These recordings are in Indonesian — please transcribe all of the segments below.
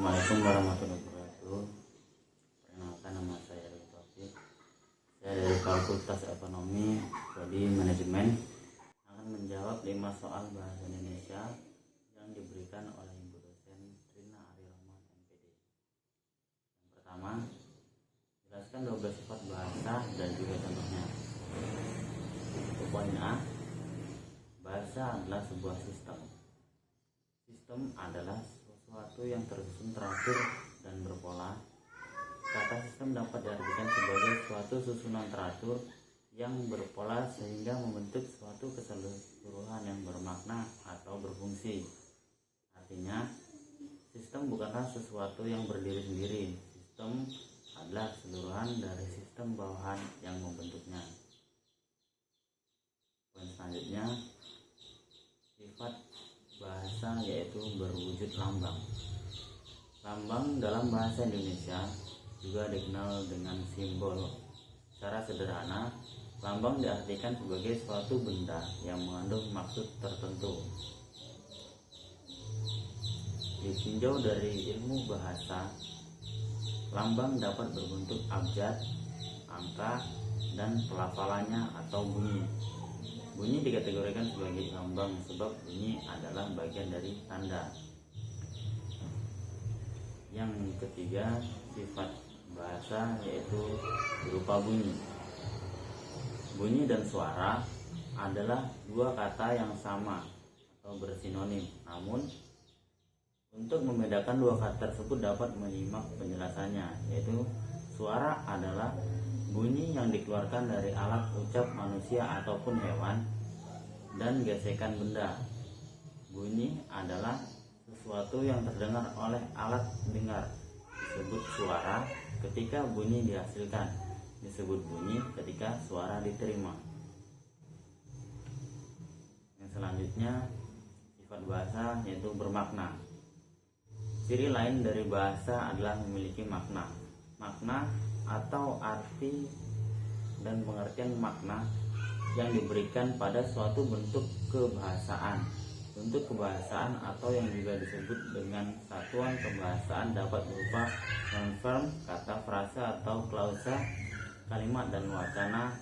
Assalamualaikum warahmatullahi wabarakatuh. Perkenalkan, nama saya Rudi Taufik. Saya dari Fakultas Ekonomi Prodi Manajemen akan menjawab 5 soal bahasa Indonesia yang diberikan oleh Ibu dosen Rina Arirahman MPD. Yang pertama, jelaskan 12 sifat bahasa dan juga contohnya. Untuk poin A, bahasa adalah sebuah sistem. Sistem adalah sesuatu yang tersusun teratur dan berpola. Kata sistem dapat diartikan sebagai suatu susunan teratur yang berpola sehingga membentuk suatu keseluruhan yang bermakna atau berfungsi. Artinya, sistem bukanlah sesuatu yang berdiri sendiri. Sistem adalah keseluruhan dari sistem bawahan yang membentuknya. Poin selanjutnya, sifat bahasa yaitu berwujud lambang. Lambang dalam bahasa Indonesia juga dikenal dengan simbol. Secara sederhana, lambang diartikan sebagai suatu benda yang mengandung maksud tertentu. Ditinjau dari ilmu bahasa, lambang dapat berbentuk abjad, angka, dan pelafalannya atau bunyi. Bunyi dikategorikan sebagai lambang sebab bunyi adalah bagian dari tanda. Yang ketiga, sifat bahasa yaitu berupa bunyi. Bunyi dan suara adalah dua kata yang sama atau bersinonim. Namun, untuk membedakan dua kata tersebut dapat menyimak penjelasannya, yaitu suara adalah bunyi yang dikeluarkan dari alat ucap manusia ataupun hewan dan gesekan benda. Bunyi adalah sesuatu yang terdengar oleh alat dengar, disebut suara ketika bunyi dihasilkan, disebut bunyi ketika suara diterima. Yang selanjutnya, sifat bahasa yaitu bermakna. Ciri lain dari bahasa adalah memiliki makna. Makna atau arti dan pengertian makna yang diberikan pada suatu bentuk kebahasaan. Bentuk kebahasaan atau yang juga disebut dengan satuan kebahasaan dapat berupa non-verb, kata, frase atau klausa, kalimat dan wacana.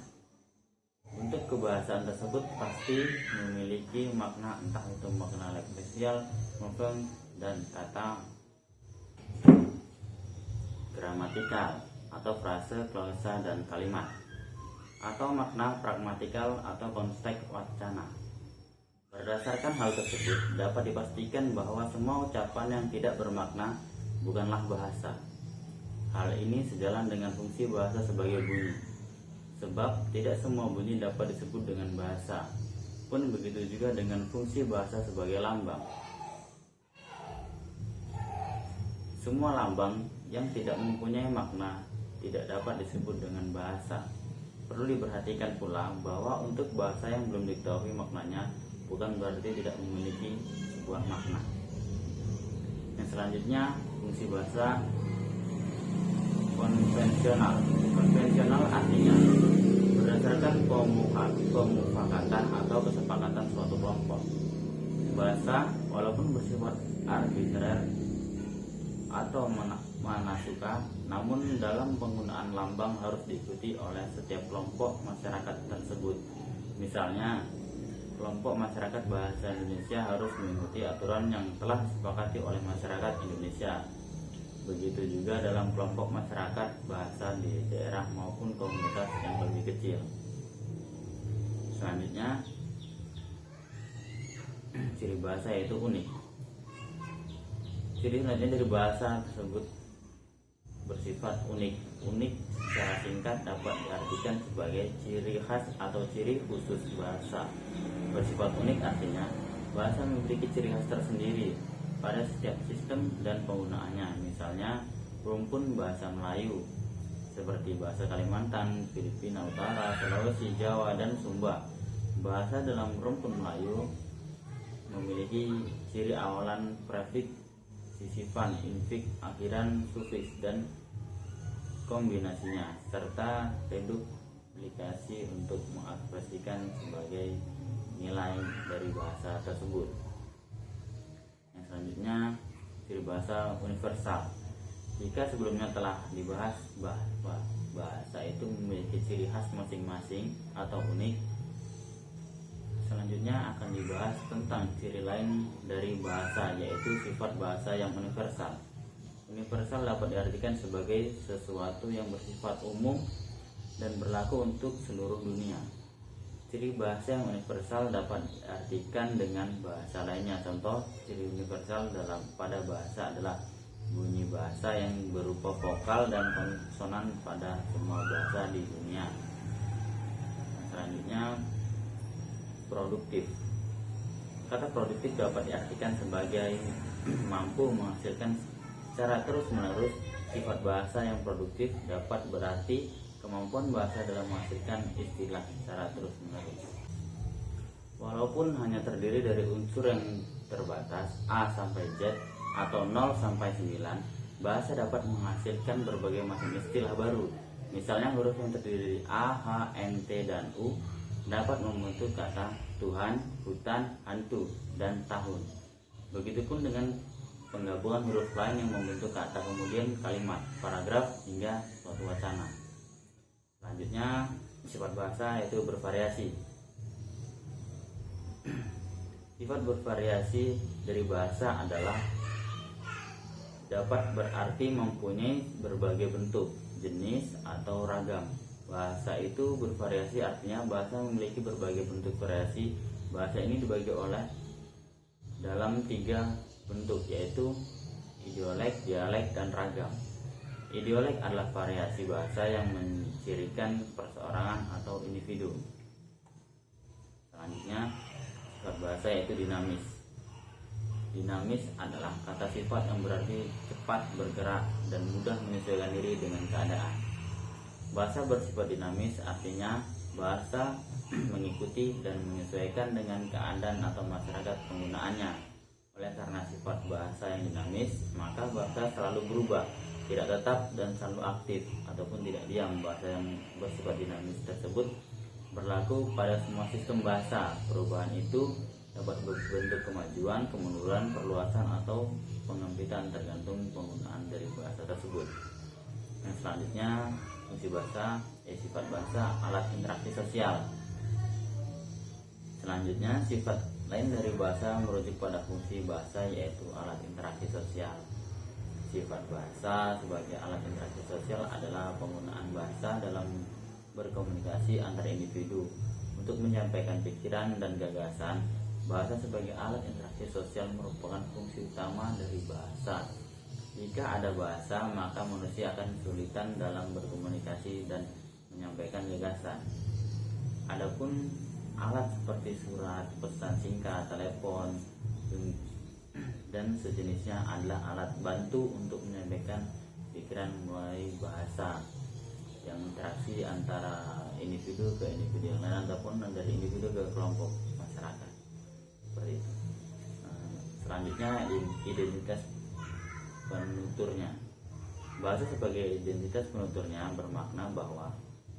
Bentuk kebahasaan tersebut pasti memiliki makna, entah itu makna leksikal, non-verb, dan kata gramatikal atau frase, klausa, dan kalimat, atau makna pragmatikal atau konteks wacana. Berdasarkan hal tersebut, dapat dipastikan bahwa semua ucapan yang tidak bermakna bukanlah bahasa. Hal ini sejalan dengan fungsi bahasa sebagai bunyi, sebab tidak semua bunyi dapat disebut dengan bahasa. Pun begitu juga dengan fungsi bahasa sebagai lambang. Semua lambang yang tidak mempunyai makna tidak dapat disebut dengan bahasa. Perlu diperhatikan pula bahwa untuk bahasa yang belum diketahui maknanya bukan berarti tidak memiliki sebuah makna. Yang selanjutnya, fungsi bahasa konvensional. Konvensional artinya berdasarkan pemufakatan atau kesepakatan suatu kelompok. Bahasa walaupun bersifat arbitrer atau mana suka, namun dalam penggunaan lambang harus diikuti oleh setiap kelompok masyarakat tersebut. Misalnya, kelompok masyarakat bahasa Indonesia harus mengikuti aturan yang telah disepakati oleh masyarakat Indonesia. Begitu juga dalam kelompok masyarakat bahasa di daerah maupun komunitas yang lebih kecil. Selanjutnya, ciri bahasa yaitu unik. Ciri selanjutnya dari bahasa tersebut bersifat unik. Unik secara singkat dapat diartikan sebagai ciri khas atau ciri khusus bahasa. Bersifat unik artinya bahasa memiliki ciri khas tersendiri pada setiap sistem dan penggunaannya. Misalnya, rumpun bahasa Melayu seperti bahasa Kalimantan, Filipina Utara, Sulawesi, Jawa, dan Sumba. Bahasa dalam rumpun Melayu memiliki ciri awalan prefiks, sisifan, infik, akhiran, sufiks, dan kombinasinya, serta reduplikasi untuk mengekspresikan sebagai nilai dari bahasa tersebut. Yang selanjutnya, ciri bahasa universal. Jika sebelumnya telah dibahas bahwa bahasa itu memiliki ciri khas masing-masing atau unik, selanjutnya akan dibahas tentang ciri lain dari bahasa, yaitu sifat bahasa yang universal. Universal dapat diartikan sebagai sesuatu yang bersifat umum dan berlaku untuk seluruh dunia. Ciri bahasa yang universal dapat diartikan dengan bahasa lainnya. Contoh ciri universal pada bahasa adalah bunyi bahasa yang berupa vokal dan konsonan pada semua bahasa di dunia. Selanjutnya, produktif. Kata produktif dapat diartikan sebagai mampu menghasilkan secara terus-menerus. Sifat bahasa yang produktif dapat berarti kemampuan bahasa dalam menghasilkan istilah secara terus-menerus. Walaupun hanya terdiri dari unsur yang terbatas A sampai Z atau 0 sampai 9, bahasa dapat menghasilkan berbagai macam istilah baru. Misalnya huruf yang terdiri dari A, H, N, T, dan U dapat membentuk kata Tuhan, hutan, hantu, dan tahun. Begitupun dengan penggabungan huruf lain yang membentuk kata, kemudian kalimat, paragraf, hingga suatu wacana. Selanjutnya, sifat bahasa yaitu bervariasi. Sifat bervariasi dari bahasa adalah dapat berarti mempunyai berbagai bentuk, jenis, atau ragam. Bahasa itu bervariasi artinya bahasa memiliki berbagai bentuk variasi. Bahasa ini dibagi oleh dalam 3 bentuk, yaitu idiolek, dialek, dan ragam. Idiolek adalah variasi bahasa yang mencirikan perseorangan atau individu. Selanjutnya, sifat bahasa yaitu dinamis. Dinamis adalah kata sifat yang berarti cepat bergerak dan mudah menyesuaikan diri dengan keadaan. Bahasa bersifat dinamis artinya bahasa mengikuti dan menyesuaikan dengan keadaan atau masyarakat penggunaannya. Oleh karena sifat bahasa yang dinamis, maka bahasa selalu berubah, tidak tetap dan selalu aktif ataupun tidak diam. Bahasa yang bersifat dinamis tersebut berlaku pada semua sistem bahasa. Perubahan itu dapat berbentuk kemajuan, kemunduran, perluasan, atau pengempitan tergantung penggunaan dari bahasa tersebut. Yang selanjutnya, fungsi bahasa, sifat bahasa, alat interaksi sosial. Selanjutnya, sifat lain dari bahasa merujuk pada fungsi bahasa, yaitu alat interaksi sosial. Sifat bahasa sebagai alat interaksi sosial adalah penggunaan bahasa dalam berkomunikasi antar individu untuk menyampaikan pikiran dan gagasan. Bahasa sebagai alat interaksi sosial merupakan fungsi utama dari bahasa. Jika ada bahasa, maka manusia akan kesulitan dalam berkomunikasi dan menyampaikan gagasan. Adapun alat seperti surat, pesan singkat, telepon, dan sejenisnya adalah alat bantu untuk menyampaikan pikiran melalui bahasa yang interaksi antara individu ke individu yang lain ataupun dari individu ke kelompok masyarakat. Seperti itu. Selanjutnya, identitas penuturnya. Bahasa sebagai identitas penuturnya bermakna bahwa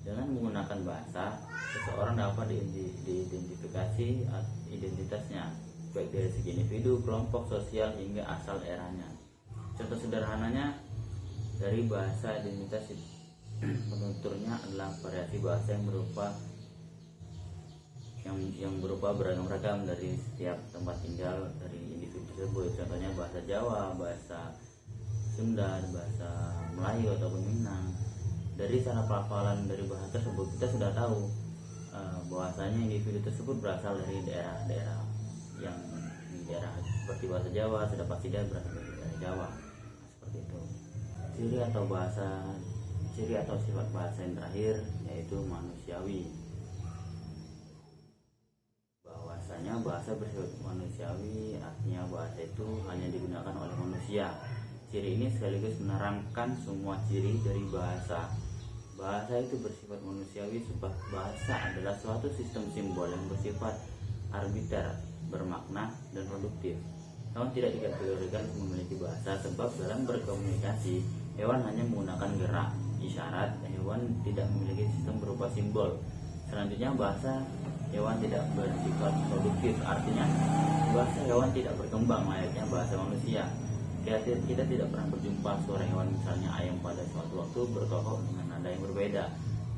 dengan menggunakan bahasa, seseorang dapat diidentifikasi identitasnya, baik dari segi individu, kelompok sosial, hingga asal daerahnya. Contoh sederhananya dari bahasa identitas penuturnya adalah variasi bahasa yang berupa beragam-ragam dari setiap tempat tinggal dari individu tersebut. Contohnya bahasa Jawa, bahasa Sunda, bahasa Melayu ataupun Minang. Dari cara pelafalan dari bahasa tersebut kita sudah tahu bahwasanya individu tersebut berasal dari daerah-daerah yang daerah seperti bahasa Jawa sudah pasti dia berasal dari daerah Jawa. Seperti itu. Ciri atau sifat bahasa yang terakhir yaitu manusiawi. Bahwasanya bahasa bersifat manusiawi artinya bahasa itu hanya digunakan oleh manusia. Ciri ini sekaligus menerangkan semua ciri dari bahasa. Bahasa itu bersifat manusiawi sebab bahasa adalah suatu sistem simbol yang bersifat arbiter, bermakna, dan produktif. Hewan tidak dikategorikan memiliki bahasa sebab dalam berkomunikasi hewan hanya menggunakan gerak, isyarat. Hewan tidak memiliki sistem berupa simbol. Selanjutnya, bahasa hewan tidak bersifat produktif, artinya bahasa hewan tidak berkembang layaknya bahasa manusia. Kita tidak pernah berjumpa suara hewan, misalnya ayam pada suatu waktu berkokok dengan nada yang berbeda,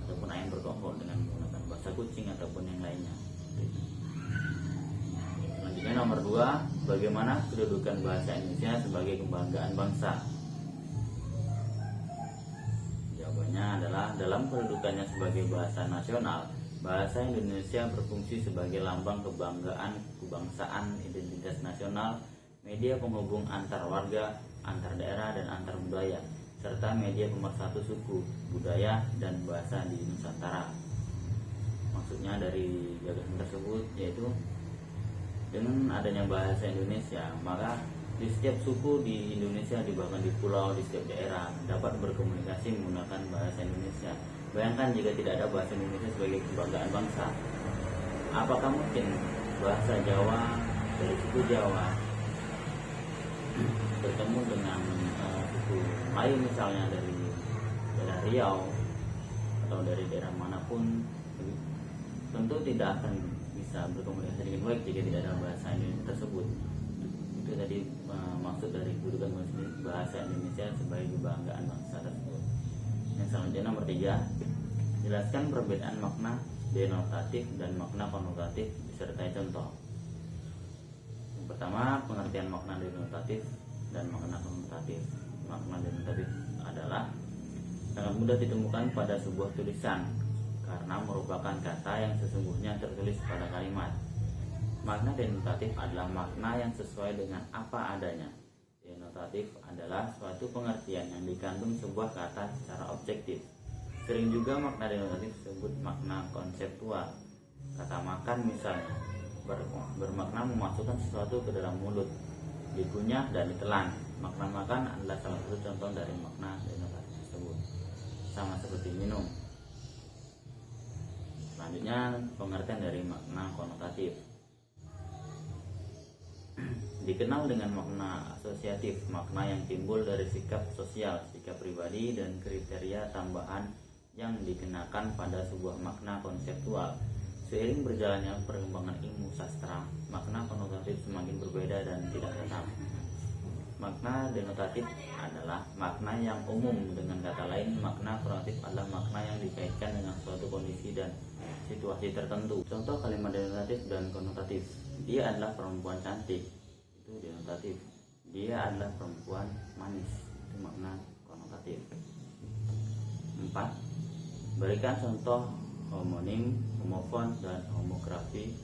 ataupun ayam berkokok dengan menggunakan bahasa kucing ataupun yang lainnya. Selanjutnya nomor 2, bagaimana kedudukan bahasa Indonesia sebagai kebanggaan bangsa? Jawabannya adalah dalam kedudukannya sebagai bahasa nasional, bahasa Indonesia berfungsi sebagai lambang kebanggaan kebangsaan, identitas nasional, media penghubung antar warga, antar daerah dan antar budaya, serta media pemersatu suku, budaya, dan bahasa di Nusantara. Maksudnya dari gagasan tersebut yaitu dengan adanya bahasa Indonesia, maka di setiap suku di Indonesia, bahkan di pulau, di setiap daerah dapat berkomunikasi menggunakan bahasa Indonesia. Bayangkan jika tidak ada bahasa Indonesia sebagai kebanggaan bangsa, apakah mungkin bahasa Jawa dari suku Jawa bertemu dengan suku Melayu misalnya dari daerah Riau atau dari daerah manapun, tentu tidak akan bisa berkomunikasi dengan baik jika tidak ada bahasa Indonesia tersebut. Itu tadi maksud dari kedudukan bahasa Indonesia sebagai kebanggaan bangsa tersebut. Yang selanjutnya nomor 3, jelaskan perbedaan makna denotatif dan makna konotatif disertai contoh. Yang pertama, pengertian makna denotatif dan makna konotatif. Makna denotatif adalah sangat mudah ditemukan pada sebuah tulisan karena merupakan kata yang sesungguhnya tertulis pada kalimat. Makna denotatif adalah makna yang sesuai dengan apa adanya. Denotatif adalah suatu pengertian yang dikandung sebuah kata secara objektif. Sering juga makna denotatif disebut makna konseptual. Kata makan misalnya bermakna memasukkan sesuatu ke dalam mulut, dikunyah dan ditelan. Makna makan adalah salah satu contoh dari makna denotatif tersebut. Sama seperti minum. Selanjutnya pengertian dari makna konotatif. Dikenal dengan makna asosiatif, makna yang timbul dari sikap sosial, sikap pribadi, dan kriteria tambahan yang dikenakan pada sebuah makna konseptual. Seiring berjalannya perkembangan ilmu sastra, makna konotatif semakin berbeda dan tidak tetap. Makna denotatif adalah makna yang umum, dengan kata lain makna konotatif adalah makna yang dikaitkan dengan suatu kondisi dan situasi tertentu. Contoh kalimat denotatif dan konotatif: dia adalah perempuan cantik, itu denotatif. Dia adalah perempuan manis, itu makna konotatif. 4. Berikan contoh homonim, homofon, dan homografi.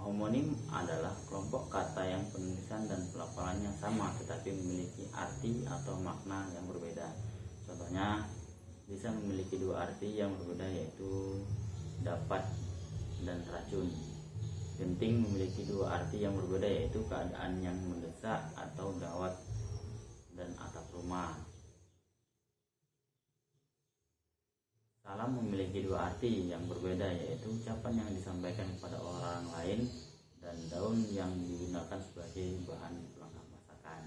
Homonim adalah kelompok kata yang penulisan dan pelafalannya sama tetapi memiliki arti atau makna yang berbeda. Contohnya bisa memiliki dua arti yang berbeda, yaitu dapat dan racun. Genting memiliki dua arti yang berbeda, yaitu keadaan yang mendesak atau gawat dan atap rumah. Salam memiliki dua arti yang berbeda, yaitu ucapan yang disampaikan kepada orang lain dan daun yang digunakan sebagai bahan pelengkap masakan.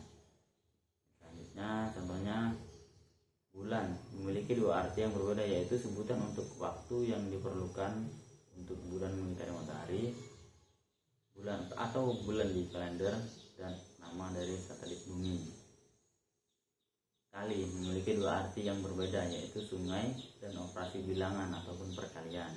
Selanjutnya contohnya bulan memiliki dua arti yang berbeda, yaitu sebutan untuk waktu yang diperlukan untuk bulan mengitari matahari, bulan atau bulan di kalender, dan nama dari satelit bumi. Kali memiliki dua arti yang berbeda, yaitu sungai dan operasi bilangan ataupun perkalian.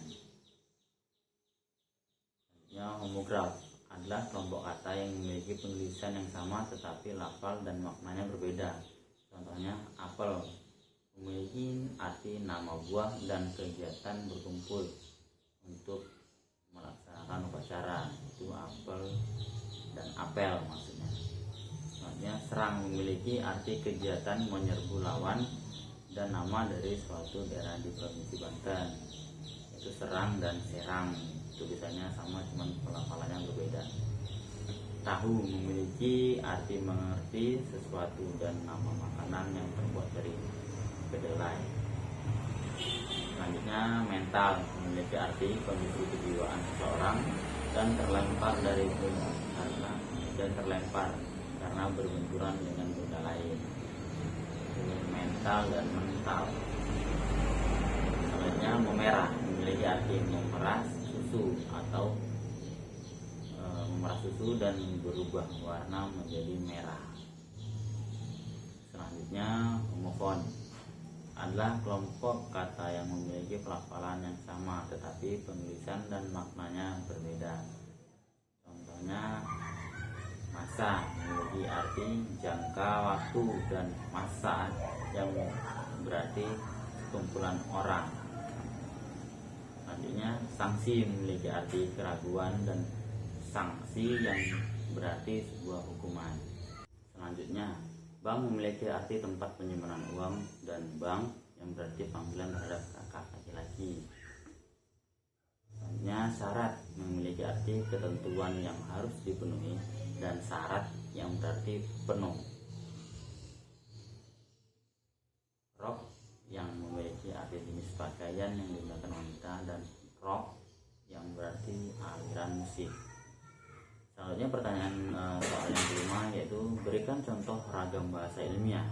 Selanjutnya homograf adalah kelompok kata yang memiliki penulisan yang sama tetapi lafal dan maknanya berbeda. Contohnya apel memiliki arti nama buah dan kegiatan berkumpul untuk melaksanakan upacara, itu apel dan apel maksudnya. Selanjutnya serang memiliki arti kegiatan menyerbu lawan dan nama dari suatu daerah di provinsi Banten, itu serang dan serang, itu biasanya sama cuman pelafalannya berbeda. Tahu memiliki arti mengerti sesuatu dan nama makanan yang terbuat dari kedelai. Selanjutnya mental memiliki arti kondisi kejiwaan seseorang dan terlempar karena berbenturan dengan benda lain. Mental dan mental. Selanjutnya memerah memiliki arti memeras susu atau memerah susu dan berubah warna menjadi merah. Selanjutnya, homofon adalah kelompok kata yang memiliki pelafalan yang sama tetapi penulisan dan maknanya berbeda. Contohnya, masa memiliki arti jangka waktu dan massa yang berarti kumpulan orang. Selanjutnya, sanksi memiliki arti keraguan dan sanksi yang berarti sebuah hukuman. Selanjutnya, bank memiliki arti tempat penyimpanan uang dan bank yang berarti panggilan terhadap kakak laki-laki. Selanjutnya, syarat memiliki arti ketentuan yang harus dipenuhi dan syarat yang berarti penuh. Rok yang memiliki arti jenis pakaian yang digunakan wanita dan rock yang berarti aliran musik. Selanjutnya pertanyaan soal yang kelima, yaitu berikan contoh ragam bahasa ilmiah.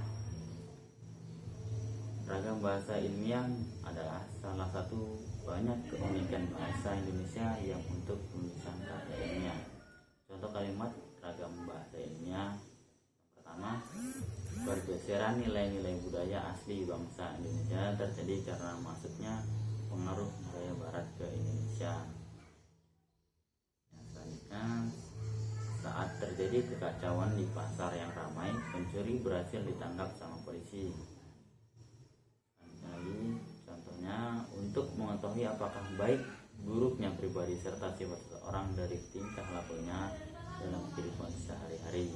Ragam bahasa ilmiah adalah salah satu banyak keunikan bahasa Indonesia yang untuk penulisan kata ilmiah. Contoh kalimat ragam bahasa ilmiah: pertama, pergeseran nilai-nilai budaya asli bangsa Indonesia terjadi karena masuknya pengaruh budaya barat ke Indonesia. Yang selanjutnya, saat terjadi kekacauan di pasar yang ramai, pencuri berhasil ditangkap sama polisi. Lagi, contohnya, untuk mengetahui apakah baik buruknya pribadi serta sifat seseorang dari tingkah lakunya dalam kehidupan sehari-hari.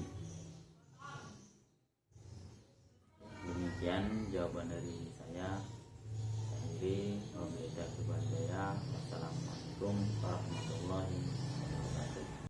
Demikian jawaban dari